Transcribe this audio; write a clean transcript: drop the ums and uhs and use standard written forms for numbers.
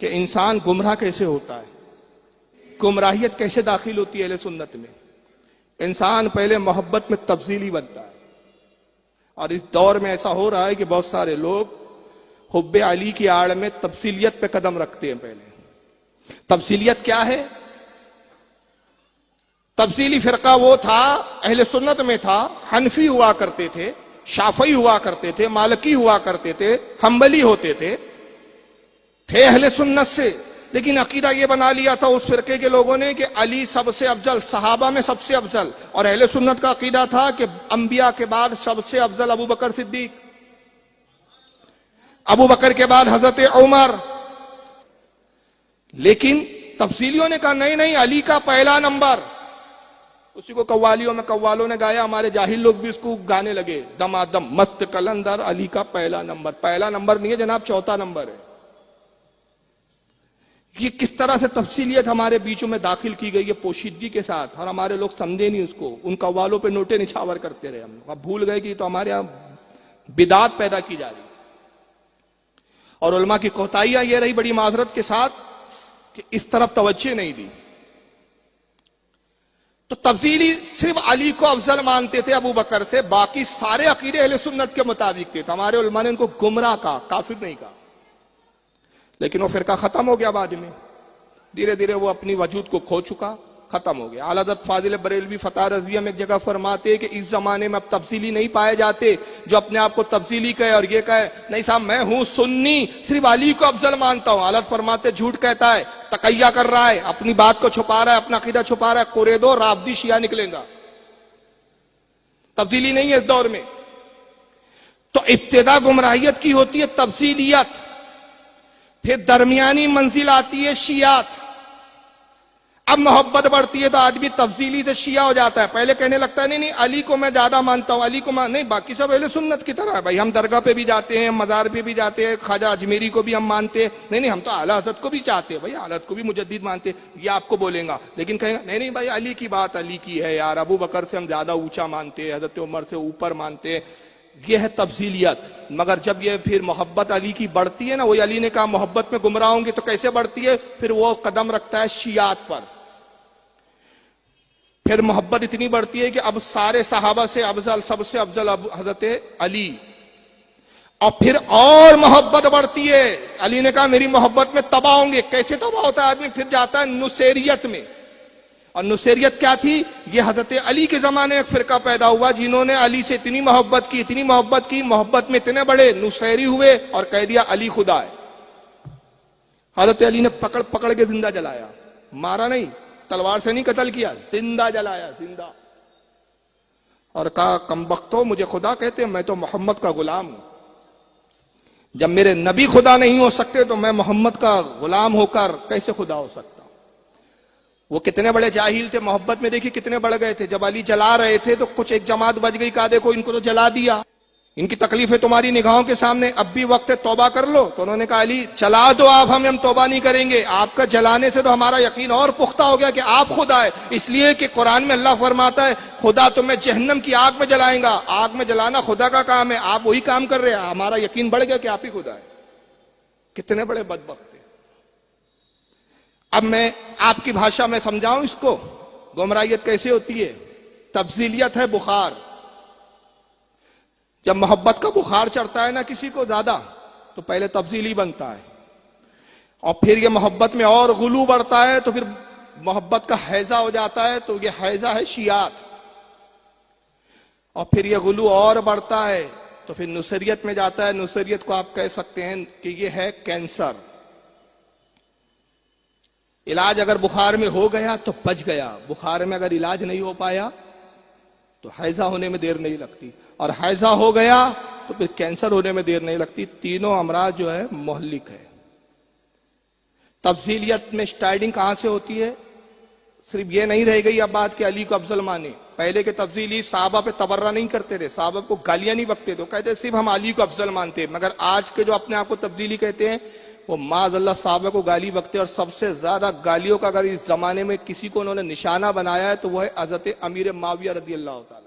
कि इंसान गुमराह कैसे होता है, गुमराहियत कैसे दाखिल होती है अहले सुन्नत में। इंसान पहले मोहब्बत में तब्दीली बनता है, और इस दौर में ऐसा हो रहा है कि बहुत सारे लोग हुब्बे अली की आड़ में तफसीलियत पे कदम रखते हैं। पहले तफसीलियत क्या है? तफसीली फिरका वो था, अहले सुन्नत में था, हनफी हुआ करते थे, शाफई हुआ करते थे, मालिकी हुआ करते थे, हम्बली होते थे अहले सुन्नत से। लेकिन अकीदा ये बना लिया था उस फिरके के लोगों ने कि अली सबसे अफजल, सहाबा में सबसे अफजल। और अहले सुन्नत का अकीदा था कि अंबिया के बाद सबसे अफजल अबू बकर सिद्दीक, अबू बकर के बाद हजरत उमर। लेकिन तफसीलियों ने कहा नहीं नहीं, अली का पहला नंबर। उसी को कव्वालियों में कव्वालों ने गाया, हमारे जाहिल लोग भी इसको गाने लगे, दमादम मस्त कलंदर, अली का पहला नंबर। पहला नंबर नहीं है जनाब, चौथा नंबर है। ये किस तरह से तफसीलियत हमारे बीचों में दाखिल की गई है पोशीदगी के साथ, और हमारे लोग समझे नहीं उसको। उन कव्वालों पे नोटे निछावर करते रहे हम, अब भूल गए कि तो हमारे यहां बिदात पैदा की जा रही। और उलमा की कोताहियां ये रही बड़ी माजरत के साथ कि इस तरफ तवज्जो नहीं दी। तो तफसीली सिर्फ अली को अफजल मानते थे अबू बकर से, बाकी सारे अकीदे अहले सुन्नत के मुताबिक थे। तो हमारे उलमा ने उनको गुमराह कहा, काफिर नहीं कहा। लेकिन वो फिरका खत्म हो गया बाद में, धीरे धीरे वो अपनी वजूद को खो चुका, खत्म हो गया। आला हज़रत फाजिल बरेलवी फतह रज़िया में एक जगह फरमाते कि इस जमाने में अब तफसीली नहीं पाए जाते जो अपने आप को तफसीली कहे और ये कहे नहीं साहब मैं हूं सुन्नी, सिर्फ अली को अफजल मानता हूं। आला फरमाते झूठ कहता है, तकैया कर रहा है, अपनी बात को छुपा रहा है, अपना अकीदा छुपा रहा है, कुरेदो रावदी शिया निकलेगा। तफसीली नहीं है इस दौर में। तो इब्तिदा गुमराहियत की होती है तफसीलियत, फिर दरमियानी मंजिल आती है शियात। अब मोहब्बत बढ़ती है तो आदमी तफसीली से शिया हो जाता है। पहले कहने लगता है नहीं नहीं अली को मैं ज्यादा मानता हूं, अली को नहीं, बाकी सब अहले सुन्नत की तरह है भाई। हम दरगाह पे भी जाते हैं, मजार पे भी जाते हैं, ख्वाजा अजमेरी को भी हम मानते हैं। नहीं नहीं हम तो आला हज़रत को भी चाहते हैं भाई, आला हज़रत को भी मुजद्दिद मानते हैं, ये आपको बोलेगा। लेकिन कहेगा नहीं नहीं भाई अली की बात अली की है यार, अबू बकर से हम ज्यादा ऊंचा मानते हैं, हजरत उमर से ऊपर मानते हैं। यह है तफसीलियत। मगर जब यह फिर मोहब्बत अली की बढ़ती है ना, वही अली ने कहा मोहब्बत में गुमराह होंगे तो कैसे बढ़ती है, फिर वो कदम रखता है शियात पर। फिर मोहब्बत इतनी बढ़ती है कि अब सारे सहाबा से अफजल, सबसे अफजल हजरत अली। और फिर और मोहब्बत बढ़ती है। अली ने कहा मेरी मोहब्बत में तबाह होंगे। कैसे तबाह होता है आदमी, फिर जाता है नुसैरियत में। और नुसैरियत क्या थी, ये हजरत अली के जमाने में एक फिरका पैदा हुआ जिन्होंने अली से इतनी मोहब्बत की, इतनी मोहब्बत की, मोहब्बत में इतने बड़े नुसैरी हुए और कह दिया अली खुदा है। हजरत अली ने पकड़ पकड़ के जिंदा जलाया, मारा नहीं, तलवार से नहीं कत्ल किया, जिंदा जलाया, जिंदा। और कहा कमबख्तो मुझे खुदा कहते हैं, मैं तो मोहम्मद का गुलाम हूं। जब मेरे नबी खुदा नहीं हो सकते तो मैं मोहम्मद का गुलाम होकर कैसे खुदा हो सकता। वो कितने बड़े जाहिल थे, मोहब्बत में देखिए कितने बढ़ गए थे। जब अली जला रहे थे तो कुछ एक जमात बच गई, कहा देखो इनको तो जला दिया, इनकी तकलीफें तुम्हारी निगाहों के सामने, अब भी वक्त है तौबा कर लो। तो उन्होंने कहा अली जला दो आप, हम तौबा नहीं करेंगे। आपका जलाने से तो हमारा यकीन और पुख्ता हो गया कि आप खुदा है। इसलिए कि कुरान में अल्लाह फरमाता है खुदा तुम्हें जहन्नम की आग में जलाएगा। आग में जलाना खुदा का काम है, आप वही काम कर रहे हैं। हमारा यकीन बढ़ गया कि आप ही खुदा है। कितने बड़े बदबख्त है। अब मैं आपकी भाषा में समझाऊं इसको, गुमराहियत कैसे होती है। तफसीलियत है बुखार। जब मोहब्बत का बुखार चढ़ता है ना किसी को ज्यादा, तो पहले तफसीली बनता है, और फिर ये मोहब्बत में और गुलू बढ़ता है तो फिर मोहब्बत का हैजा हो जाता है, तो ये हैजा है शियात। और फिर ये गुलू और बढ़ता है तो फिर नुसरियत में जाता है। नुसरियत को आप कह सकते हैं कि ये है कैंसर। इलाज अगर बुखार में हो गया तो बच गया, बुखार में अगर इलाज नहीं हो पाया तो हैजा होने में देर नहीं लगती, और हैजा हो गया तो फिर कैंसर होने में देर नहीं लगती। तीनों अमराज जो है मोहल्लिक है। तफसीलियत में स्टार्टिंग कहां से होती है, सिर्फ ये नहीं रह गई अब बात कि अली को अफजल माने। पहले के तफसीली साहबा पे तबर्रा नहीं करते थे, साहबा को गालियां नहीं बकते थे, कहते सिर्फ हम अली को अफजल मानते। मगर आज के जो अपने आप को तब्दीली कहते हैं वो माज़अल्लाह साहबा को गाली बकते। और सबसे ज्यादा गालियों का अगर इस जमाने में किसी को उन्होंने निशाना बनाया है तो वो है हजरत अमीर माविया रज़ी अल्लाह तआला।